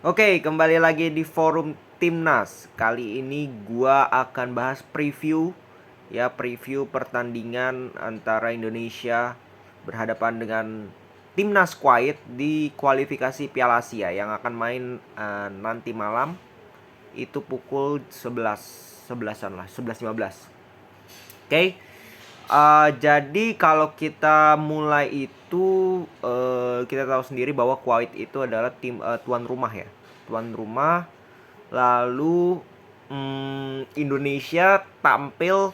Oke, kembali lagi di forum Timnas. Kali ini gua akan bahas preview pertandingan antara Indonesia berhadapan dengan Timnas Kuwait di kualifikasi Piala Asia yang akan main nanti malam. Itu pukul 11-an lah, 11.15. Oke. Jadi kalau kita mulai itu kita tahu sendiri bahwa Kuwait itu adalah tim tuan rumah ya. Tuan rumah. Lalu Indonesia tampil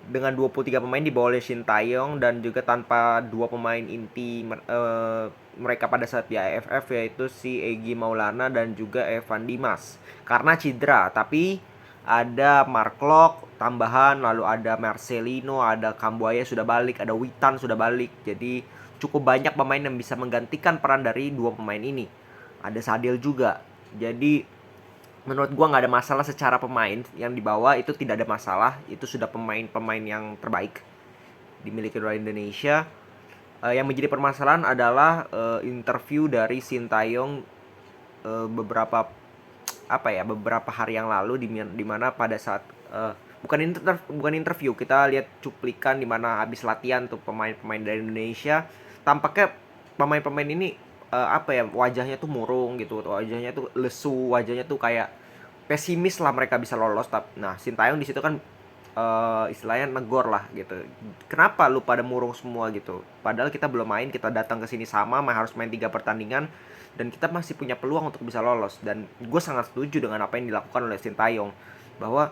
dengan 23 pemain di bawah oleh Sintayong dan juga tanpa dua pemain inti mereka pada saat di AFF, yaitu si Egy Maulana dan juga Evan Dimas karena cedera. Tapi ada Mark Locke tambahan, lalu ada Marcelino, ada Kambuaya sudah balik, ada Witan sudah balik. Jadi cukup banyak pemain yang bisa menggantikan peran dari dua pemain ini. Ada Sadil juga. Jadi menurut gua nggak ada masalah secara pemain yang dibawa, itu tidak ada masalah. Itu sudah pemain-pemain yang terbaik dimiliki oleh Indonesia. Yang menjadi permasalahan adalah interview dari Sintayong beberapa hari yang lalu, di mana pada saat bukan interview, kita lihat cuplikan di mana habis latihan tuh pemain-pemain dari Indonesia. Tampaknya pemain-pemain ini wajahnya tuh murung gitu, wajahnya tuh lesu, wajahnya tuh kayak pesimis lah mereka bisa lolos. Nah, Sintayong di situ kan istilahnya negor lah gitu. Kenapa lu pada murung semua gitu? Padahal kita belum main, kita datang ke sini harus main 3 pertandingan dan kita masih punya peluang untuk bisa lolos. Dan gue sangat setuju dengan apa yang dilakukan oleh Sintayong, bahwa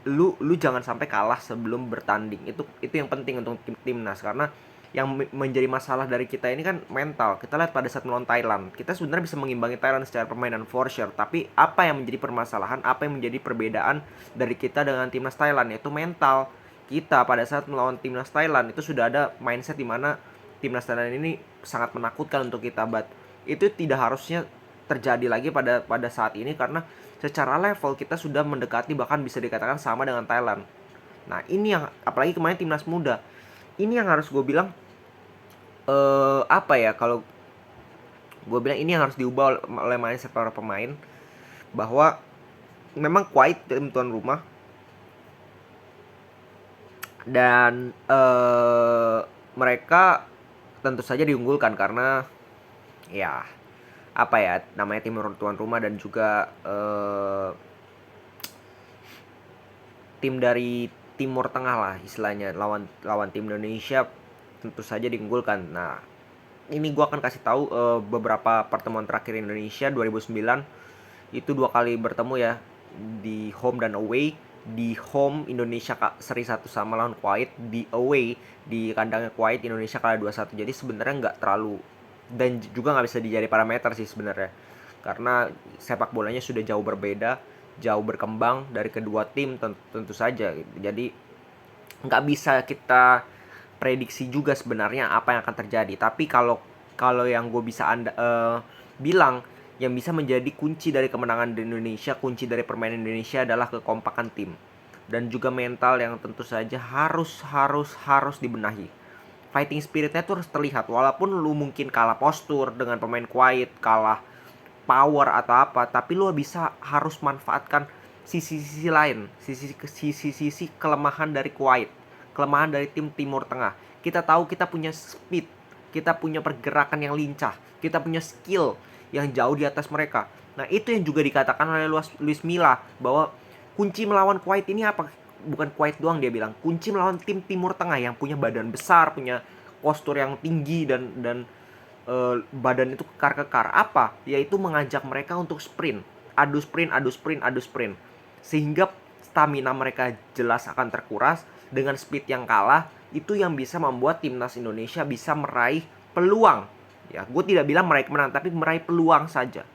lu jangan sampai kalah sebelum bertanding. Itu yang penting untuk timnas, karena yang menjadi masalah dari kita ini kan mental. Kita lihat pada saat melawan Thailand, kita sebenarnya bisa mengimbangi Thailand secara permainan for sure, tapi apa yang menjadi permasalahan, apa yang menjadi perbedaan dari kita dengan timnas Thailand, yaitu mental. Kita pada saat melawan timnas Thailand itu sudah ada mindset di mana timnas Thailand ini sangat menakutkan untuk kita, but itu tidak harusnya terjadi lagi pada saat ini, karena secara level kita sudah mendekati, bahkan bisa dikatakan sama dengan Thailand. Nah, ini yang apalagi kemarin timnas muda. Ini yang harus gue bilang, kalau gue bilang ini yang harus diubah oleh mindset para pemain, bahwa memang Kuwait tim tuan rumah dan mereka tentu saja diunggulkan karena ya namanya tim tuan rumah, dan juga tim dari Timur Tengah lah istilahnya, lawan tim Indonesia tentu saja diunggulkan. Nah, ini gue akan kasih tahu beberapa pertemuan terakhir Indonesia 2009. Itu 2 kali bertemu ya, di home dan away. Di home Indonesia seri 1 sama lawan Kuwait, di away di kandangnya Kuwait Indonesia kalah 2-1. Jadi sebenarnya nggak terlalu, dan juga nggak bisa dijadi parameter sih sebenarnya, karena sepak bolanya sudah jauh berbeda, jauh berkembang dari kedua tim tentu saja. Jadi nggak bisa kita prediksi juga sebenarnya apa yang akan terjadi. Tapi kalau kalau yang gue bisa bilang, yang bisa menjadi kunci dari kemenangan di Indonesia, kunci dari permainan Indonesia adalah kekompakan tim dan juga mental yang tentu saja harus dibenahi. Fighting spiritnya tuh harus terlihat, walaupun lu mungkin kalah postur dengan pemain Kuwait, kalah power atau apa, tapi lu harus manfaatkan sisi-sisi lain, sisi-sisi kelemahan dari Kuwait, kelemahan dari tim Timur Tengah. Kita tahu kita punya speed, kita punya pergerakan yang lincah, kita punya skill yang jauh di atas mereka. Nah, itu yang juga dikatakan oleh Luis Milla, bahwa kunci melawan Kuwait ini apa? Bukan Kuwait doang, dia bilang kunci melawan tim Timur Tengah yang punya badan besar, punya postur yang tinggi, dan badan itu kekar-kekar, apa? Yaitu mengajak mereka untuk sprint, adu sprint, sehingga stamina mereka jelas akan terkuras. Dengan speed yang kalah, itu yang bisa membuat timnas Indonesia bisa meraih peluang. Ya, gue tidak bilang meraih kemenangan, tapi meraih peluang saja.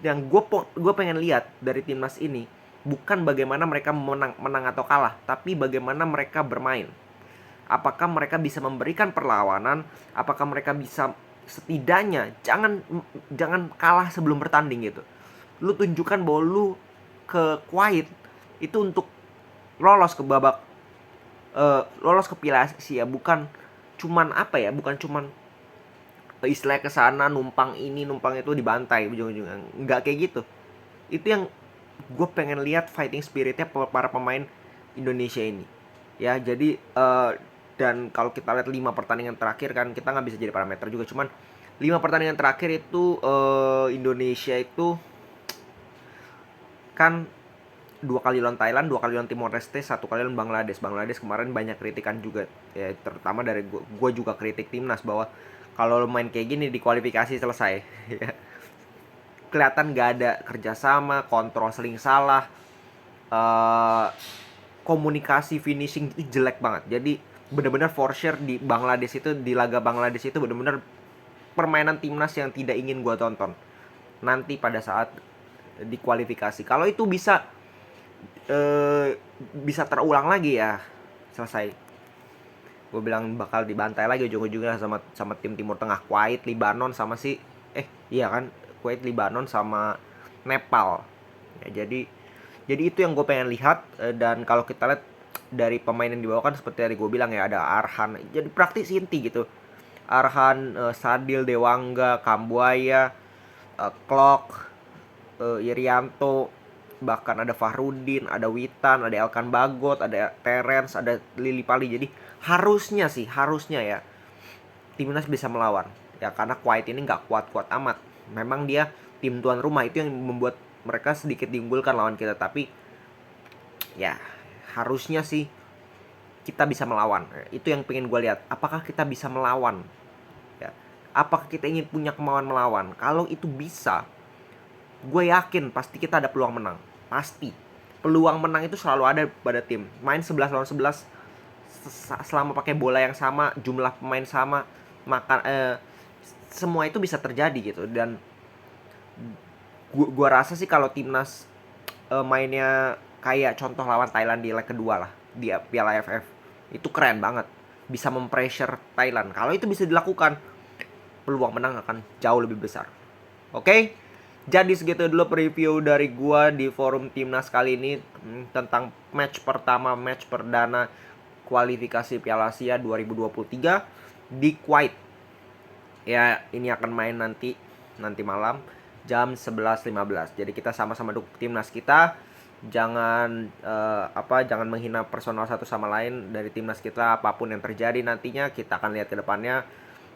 Yang gue pengen lihat dari timnas ini bukan bagaimana mereka menang atau kalah, tapi bagaimana mereka bermain. Apakah mereka bisa memberikan perlawanan? Apakah mereka bisa setidaknya jangan kalah sebelum bertanding gitu. Lu tunjukkan bahwa lu ke Kuwait itu untuk lolos ke babak lolos ke Piala Asia, bukan cuman istilahnya ke sana numpang ini numpang itu dibantai ujung-ujungnya. Nggak kayak gitu. Itu yang gue pengen lihat fighting spiritnya para pemain Indonesia ini. Ya jadi dan kalau kita lihat 5 pertandingan terakhir kan, kita nggak bisa jadi parameter juga, cuman 5 pertandingan terakhir itu Indonesia itu kan 2 kali lawan Thailand, 2 kali lawan Timor Leste, 1 kali lawan Bangladesh. Bangladesh kemarin banyak kritikan juga, ya terutama dari gue juga kritik timnas bahwa kalau lo main kayak gini di kualifikasi selesai. Ya. Kelihatan gak ada kerjasama, kontrol sering salah, komunikasi finishing itu jelek banget. Jadi benar-benar for sure di Bangladesh itu, di laga Bangladesh itu benar-benar permainan timnas yang tidak ingin gue tonton nanti pada saat di kualifikasi. Kalau itu bisa terulang lagi ya selesai, gue bilang bakal dibantai lagi ujung-ujungnya sama tim Timur Tengah, Kuwait, Libanon sama iya kan, Kuwait, Libanon sama Nepal. Ya, jadi itu yang gue pengen lihat. Dan kalau kita lihat dari pemain yang dibawakan seperti tadi gue bilang ya, ada Arhan, jadi praktis inti gitu. Arhan, Sadil, Dewangga, Kambuaya, Klok, Irianto, bahkan ada Fahrudin, ada Witan, ada Elkan Bagot, ada Terence, ada Lili Pali. Jadi harusnya ya timnas bisa melawan ya, karena Kuwait ini nggak kuat-kuat amat. Memang dia tim tuan rumah, itu yang membuat mereka sedikit diunggulkan lawan kita, tapi ya harusnya sih kita bisa melawan. Itu yang pengen gue lihat, apakah kita bisa melawan ya, apakah kita ingin punya kemauan melawan. Kalau itu bisa, gue yakin pasti kita ada peluang menang. Pasti peluang menang itu selalu ada pada tim. Main 11 lawan 11 selama pakai bola yang sama, jumlah pemain sama, semua itu bisa terjadi gitu. Dan gua rasa sih kalau timnas mainnya kayak contoh lawan Thailand di leg kedua lah di Piala AFF, itu keren banget, bisa mempressure Thailand. Kalau itu bisa dilakukan, peluang menang akan jauh lebih besar. Oke? Jadi segitu dulu preview dari gua di forum timnas kali ini tentang match pertama, match perdana kualifikasi Piala Asia 2023 di Kuwait. Ya, ini akan main nanti malam jam 11.15. Jadi kita sama-sama dukung timnas kita. Jangan jangan menghina personal satu sama lain dari timnas kita. Apapun yang terjadi nantinya, kita akan lihat ke depannya.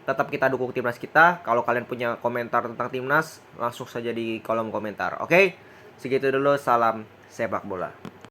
Tetap kita dukung timnas kita. Kalau kalian punya komentar tentang timnas, langsung saja di kolom komentar. Oke? Segitu dulu, salam sepak bola.